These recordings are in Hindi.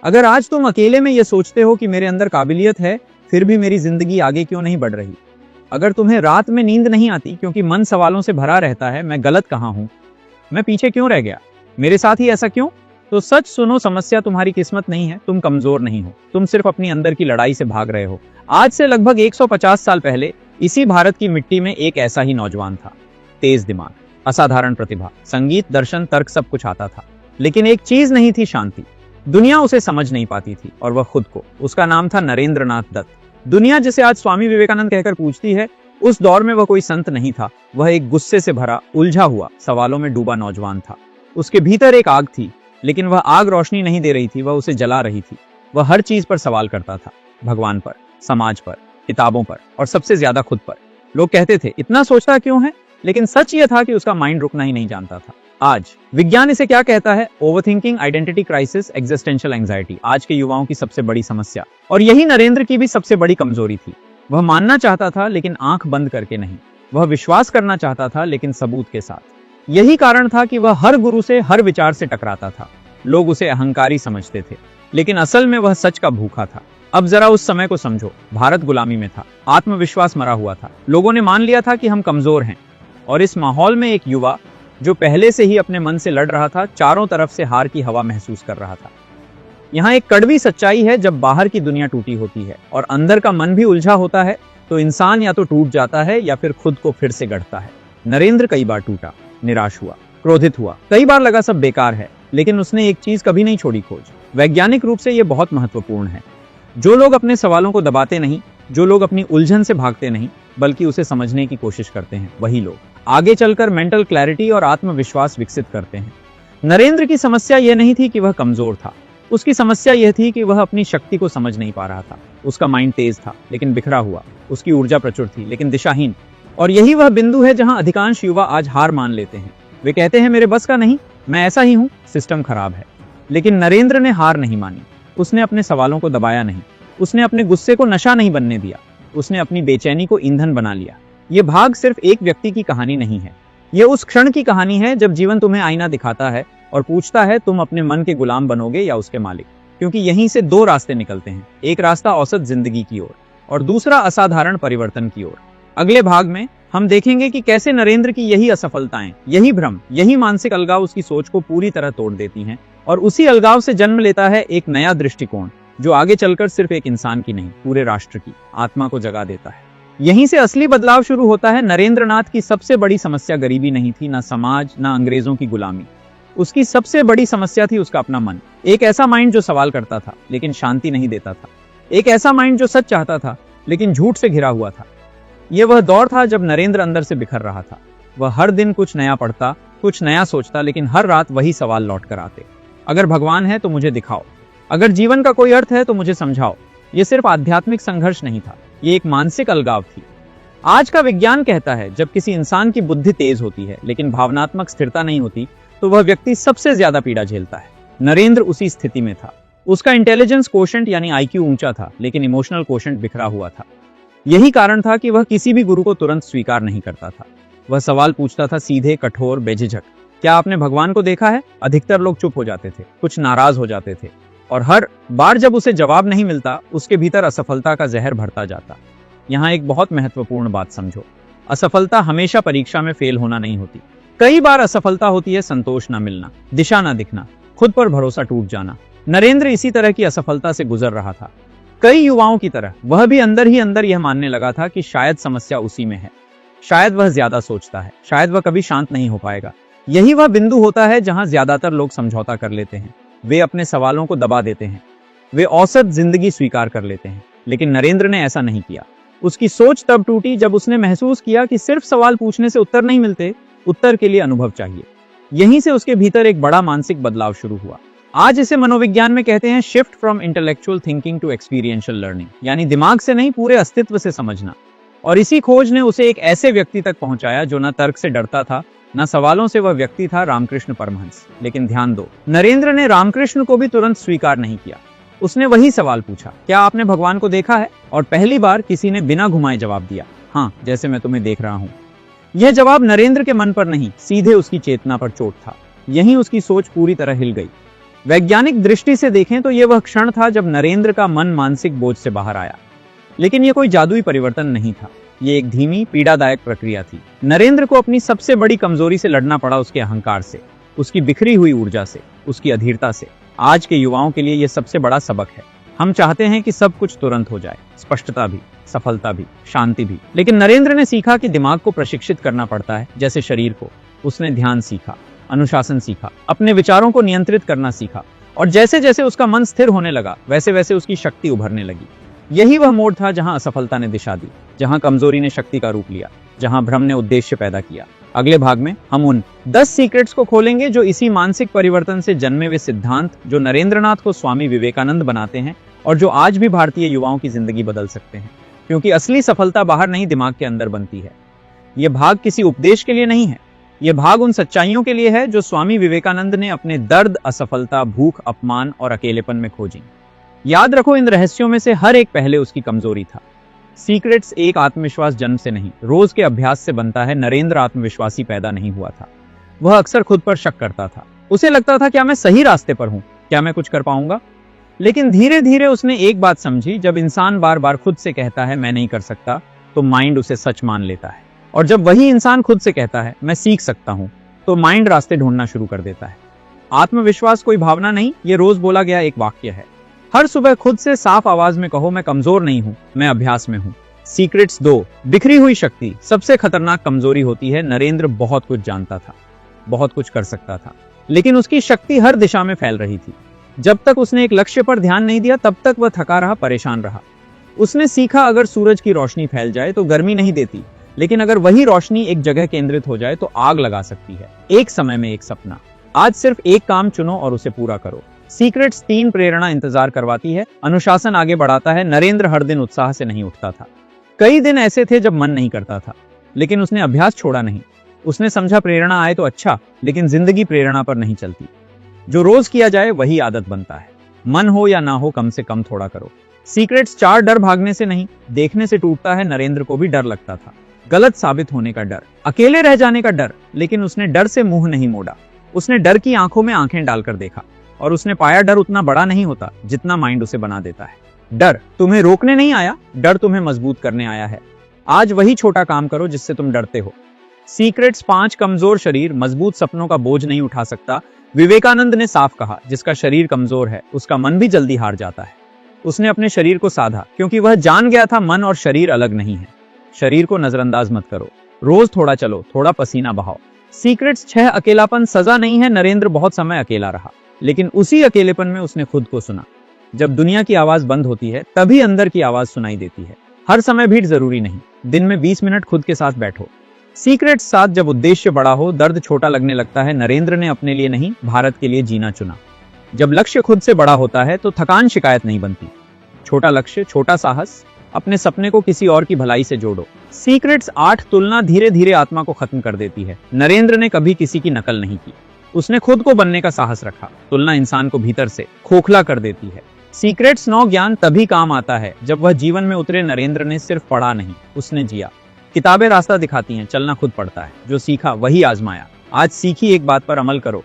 अगर आज तुम अकेले में ये सोचते हो कि मेरे अंदर काबिलियत है, फिर भी मेरी जिंदगी आगे क्यों नहीं बढ़ रही? अगर तुम्हें रात में नींद नहीं आती क्योंकि मन सवालों से भरा रहता है, मैं गलत कहाँ हूं, मैं पीछे क्यों रह गया, मेरे साथ ही ऐसा क्यों, तो सच सुनो, समस्या तुम्हारी किस्मत नहीं है, तुम कमजोर नहीं हो, तुम सिर्फ अपनी अंदर की लड़ाई से भाग रहे हो। आज से लगभग 150 साल पहले इसी भारत की मिट्टी में एक ऐसा ही नौजवान था। तेज दिमाग, असाधारण प्रतिभा, संगीत, दर्शन, तर्क सब कुछ आता था, लेकिन एक चीज नहीं थी, शांति। दुनिया उसे समझ नहीं पाती थी और वह खुद को। उसका नाम था नरेंद्रनाथ दत्त। दुनिया जिसे आज स्वामी विवेकानंद कहकर पूछती है, उस दौर में वह कोई संत नहीं था, वह एक गुस्से से भरा, उलझा हुआ, सवालों में डूबा नौजवान था। उसके भीतर एक आग थी, लेकिन वह आग रोशनी नहीं दे रही थी, वह उसे जला रही थी। वह हर चीज पर सवाल करता था, भगवान पर, समाज पर, किताबों पर और सबसे ज्यादा खुद पर। लोग कहते थे, इतना सोचता क्यों है, लेकिन सच यह था कि उसका माइंड रुकना ही नहीं जानता था। आज विज्ञान इसे क्या कहता है? Overthinking, identity crisis, existential anxiety, आज के युवाओं की सबसे बड़ी समस्या। और यही नरेंद्र की भी सबसे बड़ी कमजोरी थी। वह मानना चाहता था, लेकिन आंख बंद करके नहीं। वह विश्वास करना चाहता था, लेकिन सबूत के साथ। यही कारण था कि वह हर गुरु से, हर विचार से टकराता था। लोग उसे अहंकारी समझते थे, लेकिन असल में वह सच का भूखा था। अब जरा उस समय को समझो। भारत गुलामी में था, आत्मविश्वास मरा हुआ था, लोगों ने मान लिया था कि हम कमजोर हैं। और इस माहौल में एक युवा जो पहले से ही अपने मन से लड़ रहा था, चारों तरफ से हार की हवा महसूस कर रहा था। यहाँ एक कड़वी सच्चाई है, जब बाहर की दुनिया टूटी होती है और अंदर का मन भी उलझा होता है, तो इंसान या तो टूट जाता है या फिर खुद को फिर से गढ़ता है। नरेंद्र कई बार टूटा, निराश हुआ, क्रोधित हुआ, कई बार लगा सब बेकार है, लेकिन उसने एक चीज कभी नहीं छोड़ी, खोज। वैज्ञानिक रूप से यह बहुत महत्वपूर्ण है। जो लोग अपने सवालों को दबाते नहीं, जो लोग अपनी उलझन से भागते नहीं, बल्कि उसे समझने की कोशिश करते हैं, वही लोग आगे चलकर मेंटल क्लैरिटी और आत्मविश्वास विकसित करते हैं। नरेंद्र की समस्या यह नहीं थी कि वह कमजोर था, उसकी समस्या यह थी कि वह अपनी शक्ति को समझ नहीं पा रहा था। उसका माइंड तेज था, लेकिन बिखरा हुआ, उसकी ऊर्जा प्रचुर थी, लेकिन दिशाहीन। और यही वह बिंदु है जहां अधिकांश युवा आज हार मान लेते हैं। वे कहते हैं, मेरे बस का नहीं, मैं ऐसा ही हूं, सिस्टम खराब है। लेकिन नरेंद्र ने हार नहीं मानी। उसने अपने सवालों को दबाया नहीं, उसने अपने गुस्से को नशा नहीं बनने दिया, उसने अपनी बेचैनी को ईंधन बना लिया। यह भाग सिर्फ एक व्यक्ति की कहानी नहीं है, यह उस क्षण की कहानी है जब जीवन तुम्हें आईना दिखाता है और पूछता है, तुम अपने मन के गुलाम बनोगे या उसके मालिक। क्योंकि यहीं से दो रास्ते निकलते हैं, एक रास्ता औसत जिंदगी की ओर और दूसरा असाधारण परिवर्तन की ओर। अगले भाग में हम देखेंगे कि कैसे नरेंद्र की यही असफलताएं, यही भ्रम, यही मानसिक अलगाव उसकी सोच को पूरी तरह तोड़ देती हैं और उसी अलगाव से जन्म लेता है एक नया दृष्टिकोण, जो आगे चलकर सिर्फ एक इंसान की नहीं, पूरे राष्ट्र की आत्मा को जगा देता है। यहीं से असली बदलाव शुरू होता है। नरेंद्रनाथ की सबसे बड़ी समस्या गरीबी नहीं थी, ना समाज, ना अंग्रेजों की गुलामी। उसकी सबसे बड़ी समस्या थी उसका अपना मन। एक ऐसा माइंड जो सवाल करता था, लेकिन शांति नहीं देता था। एक ऐसा माइंड जो सच चाहता था, लेकिन झूठ से घिरा हुआ था। यह वह दौर था जब नरेंद्र अंदर से बिखर रहा था। वह हर दिन कुछ नया पढ़ता, कुछ नया सोचता, लेकिन हर रात वही सवाल लौट कर आते। अगर भगवान है तो मुझे दिखाओ, अगर जीवन का कोई अर्थ है तो मुझे समझाओ। यह सिर्फ आध्यात्मिक संघर्ष नहीं था, यह एक मानसिक अलगाव थी। आज का विज्ञान कहता है, जब किसी इंसान की बुद्धि तेज होती है लेकिन भावनात्मक स्थिरता नहीं होती, तो वह व्यक्ति सबसे ज्यादा पीड़ा झेलता है। नरेंद्र उसी स्थिति में था। उसका इंटेलिजेंस कोशेंट यानी आईक्यू ऊंचा था, लेकिन इमोशनल कोशेंट बिखरा हुआ था। यही कारण था कि वह किसी भी गुरु को तुरंत स्वीकार नहीं करता था। वह सवाल पूछता था, सीधे, कठोर, बेझिझक। क्या आपने भगवान को देखा है? अधिकतर लोग चुप हो जाते थे, कुछ नाराज हो जाते थे, और हर बार जब उसे जवाब नहीं मिलता, उसके भीतर असफलता का जहर भरता जाता। यहाँ एक बहुत महत्वपूर्ण बात समझो, असफलता हमेशा परीक्षा में फेल होना नहीं होती। कई बार असफलता होती है संतोष न मिलना, दिशा न दिखना, खुद पर भरोसा टूट जाना। नरेंद्र इसी तरह की असफलता से गुजर रहा था। कई युवाओं की तरह वह भी अंदर ही अंदर यह मानने लगा था कि शायद समस्या उसी में है, शायद वह ज्यादा सोचता है, शायद वह कभी शांत नहीं हो पाएगा। यही वह बिंदु होता है जहां ज्यादातर लोग समझौता कर लेते हैं। वे अपने सवालों को दबा देते हैं, वे औसत जिंदगी स्वीकार कर लेते हैं। लेकिन नरेंद्र ने ऐसा नहीं किया। उसकी सोच तब टूटी जब उसने महसूस किया कि सिर्फ सवाल पूछने से उत्तर नहीं मिलते, उत्तर के लिए अनुभव चाहिए। यहीं से उसके भीतर एक बड़ा मानसिक बदलाव शुरू हुआ। आज इसे मनोविज्ञान में कहते हैं shift from intellectual thinking to experiential learning, यानी दिमाग से नहीं, पूरे अस्तित्व से समझना। और इसी खोज ने उसे एक ऐसे व्यक्ति तक पहुंचाया जो न तर्क से डरता था, न सवालों से। वह व्यक्ति था रामकृष्ण परमहंस। लेकिन ध्यान दो, नरेंद्र ने रामकृष्ण को भी तुरंत स्वीकार नहीं किया। उसने वही सवाल पूछा, क्या आपने भगवान को देखा है? और पहली बार किसी ने बिना घुमाए जवाब दिया, हाँ, जैसे मैं तुम्हें देख रहा हूं। यह जवाब नरेंद्र के मन पर नहीं, सीधे उसकी चेतना पर चोट था। यहीं उसकी सोच पूरी तरह हिल गई। वैज्ञानिक दृष्टि से देखें तो यह वह क्षण था जब नरेंद्र का मन मानसिक बोझ से बाहर आया। लेकिन यह कोई जादुई परिवर्तन नहीं था, ये एक धीमी पीड़ादायक प्रक्रिया थी। नरेंद्र को अपनी सबसे बड़ी कमजोरी से लड़ना पड़ा, उसके अहंकार से, उसकी बिखरी हुई ऊर्जा से, उसकी अधीरता से। आज के युवाओं के लिए यह सबसे बड़ा सबक है। हम चाहते हैं कि सब कुछ तुरंत हो जाए, स्पष्टता भी, सफलता भी, शांति भी। लेकिन नरेंद्र ने सीखा कि दिमाग को प्रशिक्षित करना पड़ता है, जैसे शरीर को। उसने ध्यान सीखा, अनुशासन सीखा, अपने विचारों को नियंत्रित करना सीखा, और जैसे जैसे उसका मन स्थिर होने लगा वैसे वैसे उसकी शक्ति उभरने लगी। यही वह मोड़ था जहां असफलता ने दिशा दी, जहां कमजोरी ने शक्ति का रूप लिया, जहां भ्रम ने उद्देश्य पैदा किया। अगले भाग में हम उन 10 सीक्रेट्स को खोलेंगे जो इसी मानसिक परिवर्तन से जन्मे हुए सिद्धांत, जो नरेंद्रनाथ को स्वामी विवेकानंद बनाते हैं और जो आज भी भारतीय युवाओं की जिंदगी बदल सकते हैं। क्योंकि असली सफलता बाहर नहीं, दिमाग के अंदर बनती है। यह भाग किसी उपदेश के लिए नहीं है, यह भाग उन सच्चाइयों के लिए है जो स्वामी विवेकानंद ने अपने दर्द, असफलता, भूख, अपमान और अकेलेपन में खोजी। याद रखो, इन रहस्यों में से हर एक पहले उसकी कमजोरी था। सीक्रेट्स एक आत्मविश्वास जन्म से नहीं, रोज के अभ्यास से बनता है। नरेंद्र आत्मविश्वासी पैदा नहीं हुआ था। वह अक्सर खुद पर शक करता था। उसे लगता था, क्या मैं सही रास्ते पर हूं? क्या मैं कुछ कर पाऊंगा? लेकिन धीरे धीरे उसने एक बात समझी, जब इंसान बार बार खुद से कहता है मैं नहीं कर सकता, तो माइंड उसे सच मान लेता है। और जब वही इंसान खुद से कहता है मैं सीख सकता हूं, तो माइंड रास्ते ढूंढना शुरू कर देता है। आत्मविश्वास कोई भावना नहीं, ये रोज बोला गया एक वाक्य है। हर सुबह खुद से साफ आवाज में कहो, मैं कमजोर नहीं हूं, मैं अभ्यास में हूं। सीक्रेट्स 2, बिखरी हुई शक्ति सबसे खतरनाक कमजोरी होती है। नरेंद्र बहुत कुछ जानता था, बहुत कुछ कर सकता था, लेकिन उसकी शक्ति हर दिशा में फैल रही थी। जब तक उसने एक लक्ष्य पर ध्यान नहीं दिया, तब तक वह थका रहा, परेशान रहा। उसने सीखा, अगर सूरज की रोशनी फैल जाए तो गर्मी नहीं देती, लेकिन अगर वही रोशनी एक जगह केंद्रित हो जाए तो आग लगा सकती है। एक समय में एक सपना। आज सिर्फ एक काम चुनो और उसे पूरा करो। सीक्रेट्स 3, प्रेरणा इंतजार करवाती है, अनुशासन आगे बढ़ाता है। नरेंद्र हर दिन उत्साह से नहीं उठता था। कई दिन ऐसे थे जब मन नहीं करता था, लेकिन उसने अभ्यास छोड़ा नहीं। उसने समझा, प्रेरणा आए तो अच्छा, लेकिन जिंदगी प्रेरणा पर नहीं चलती। जो रोज किया जाए वही आदत बनता है। मन हो या ना हो, कम से कम थोड़ा करो। सीक्रेट्स 4, डर भागने से नहीं, देखने से टूटता है। नरेंद्र को भी डर लगता था, गलत साबित होने का डर, अकेले रह जाने का डर, लेकिन उसने डर से मुंह नहीं मोड़ा। उसने डर की आंखों में आंखें डालकर देखा, और उसने पाया डर उतना बड़ा नहीं होता जितना माइंड उसे बना देता है। डर तुम्हें रोकने नहीं आया, डर तुम्हें मजबूत करने आया है। आज वही छोटा काम करो जिससे तुम डरते हो। सीक्रेट्स 5, कमजोर शरीर मजबूत सपनों का बोझ नहीं उठा सकता। विवेकानंद ने साफ कहा, जिसका शरीर कमजोर है उसका मन भी जल्दी हार जाता है। उसने अपने शरीर को साधा, क्योंकि वह जान गया था मन और शरीर अलग नहीं है। शरीर को नजरअंदाज मत करो, रोज थोड़ा चलो, थोड़ा पसीना बहाओ। सीक्रेट्स 6, अकेलापन सजा नहीं है। नरेंद्र बहुत समय अकेला रहा, लेकिन उसी अकेलेपन में उसने खुद को सुना। जब दुनिया की आवाज बंद होती है, तभी अंदर की आवाज सुनाई देती है। हर समय भीड़ जरूरी नहीं, दिन में 20 मिनट खुद के साथ बैठो। सीक्रेट्स 7, जब उद्देश्य बड़ा हो, दर्द छोटा लगने लगता है। नरेंद्र ने अपने लिए नहीं, भारत के लिए जीना चुना। जब लक्ष्य खुद से बड़ा होता है तो थकान शिकायत नहीं बनती। छोटा लक्ष्य, छोटा साहस, अपने सपने को किसी और की भलाई से जोड़ो। सीक्रेट्स 8, तुलना धीरे धीरे आत्मा को खत्म कर देती है। नरेंद्र ने कभी किसी की नकल नहीं की, उसने खुद को बनने का साहस रखा। तुलना इंसान को भीतर से खोखला कर देती है। सीक्रेट्स 9, ज्ञान तभी काम आता है जब वह जीवन में उतरे। नरेंद्र ने सिर्फ पढ़ा नहीं, उसने जिया। किताबें रास्ता दिखाती हैं, चलना खुद पड़ता है। जो सीखा वही आजमाया। आज सीखी एक बात पर अमल करो।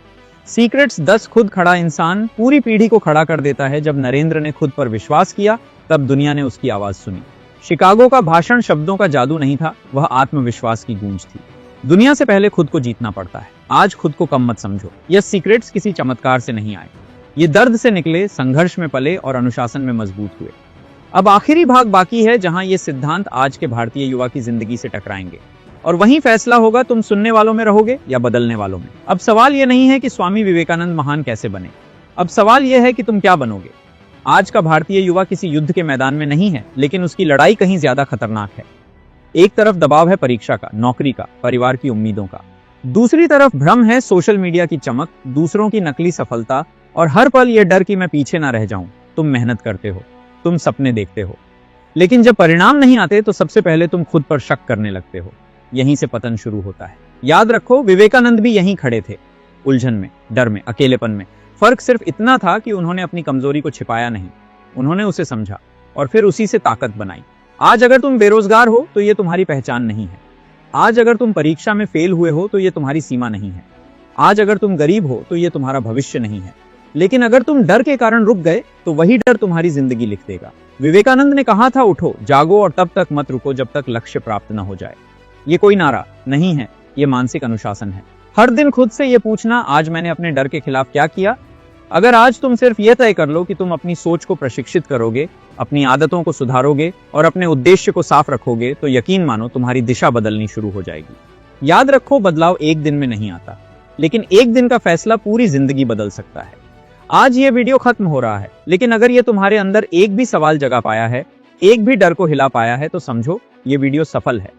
सीक्रेट्स 10, खुद खड़ा इंसान पूरी पीढ़ी को खड़ा कर देता है। जब नरेंद्र ने खुद पर विश्वास किया, तब दुनिया ने उसकी आवाज सुनी। शिकागो का भाषण शब्दों का जादू नहीं था, वह आत्मविश्वास की गूंज थी। दुनिया से पहले खुद को जीतना पड़ता है। आज खुद को कम मत समझो। यह सीक्रेट्स किसी चमत्कार से नहीं आए, ये दर्द से निकले, संघर्ष में पले और अनुशासन में मजबूत हुए। अब आखिरी भाग बाकी है, जहां ये सिद्धांत आज के भारतीय युवा की जिंदगी से टकराएंगे, और वहीं फैसला होगा, तुम सुनने वालों में रहोगे या बदलने वालों में। अब सवाल यह नहीं है कि स्वामी विवेकानंद महान कैसे बने, अब सवाल यह है कि तुम क्या बनोगे। आज का भारतीय युवा किसी युद्ध के मैदान में नहीं है, लेकिन उसकी लड़ाई कहीं ज्यादा खतरनाक है। एक तरफ दबाव है परीक्षा का, नौकरी का, परिवार की उम्मीदों का। दूसरी तरफ भ्रम है, सोशल मीडिया की चमक, दूसरों की नकली सफलता, और हर पल यह डर कि मैं पीछे ना रह जाऊं। तुम मेहनत करते हो, तुम सपने देखते हो, लेकिन जब परिणाम नहीं आते तो सबसे पहले तुम खुद पर शक करने लगते हो। यहीं से पतन शुरू होता है। याद रखो, विवेकानंद भी यहीं खड़े थे, उलझन में, डर में, अकेलेपन में। फर्क सिर्फ इतना था कि उन्होंने अपनी कमजोरी को छिपाया नहीं, उन्होंने उसे समझा और फिर उसी से ताकत बनाई। आज अगर तुम बेरोजगार हो तो ये तुम्हारी पहचान नहीं है। आज अगर तुम परीक्षा में फेल हुए हो तो ये तुम्हारी सीमा नहीं है। आज अगर तुम गरीब हो तो ये तुम्हारा भविष्य नहीं है। लेकिन अगर तुम डर के कारण रुक गए तो वही डर तुम्हारी जिंदगी लिख देगा। विवेकानंद ने कहा था, उठो, जागो और तब तक मत रुको जब तक लक्ष्य प्राप्त न हो जाए। ये कोई नारा नहीं है, ये मानसिक अनुशासन है। हर दिन खुद से ये पूछना, आज मैंने अपने डर के खिलाफ क्या किया। अगर आज तुम सिर्फ ये तय कर लो कि तुम अपनी सोच को प्रशिक्षित करोगे, अपनी आदतों को सुधारोगे और अपने उद्देश्य को साफ रखोगे, तो यकीन मानो तुम्हारी दिशा बदलनी शुरू हो जाएगी। याद रखो, बदलाव एक दिन में नहीं आता, लेकिन एक दिन का फैसला पूरी जिंदगी बदल सकता है। आज ये वीडियो खत्म हो रहा है, लेकिन अगर ये तुम्हारे अंदर एक भी सवाल जगा पाया है, एक भी डर को हिला पाया है, तो समझो ये वीडियो सफल है।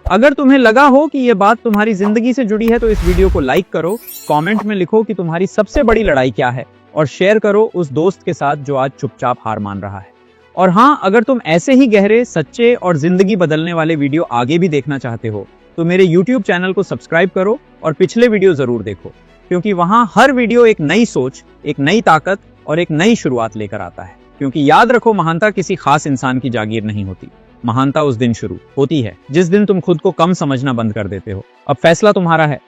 अगर तुम्हें लगा हो कि ये बात तुम्हारी जिंदगी से जुड़ी है तो इस वीडियो को लाइक करो, कमेंट में लिखो कि तुम्हारी सबसे बड़ी लड़ाई क्या है और शेयर करो उस दोस्त के साथ जो आज चुपचाप हार मान रहा है। और हाँ, अगर तुम ऐसे ही गहरे, सच्चे और जिंदगी बदलने वाले वीडियो आगे भी देखना चाहते हो तो मेरे YouTube चैनल को सब्सक्राइब करो और पिछले वीडियो जरूर देखो, क्योंकि वहां हर वीडियो एक नई सोच, एक नई ताकत और एक नई शुरुआत लेकर आता है। क्योंकि याद रखो, महानता किसी खास इंसान की जागीर नहीं होती, महानता उस दिन शुरू होती है जिस दिन तुम खुद को कम समझना बंद कर देते हो। अब फैसला तुम्हारा है।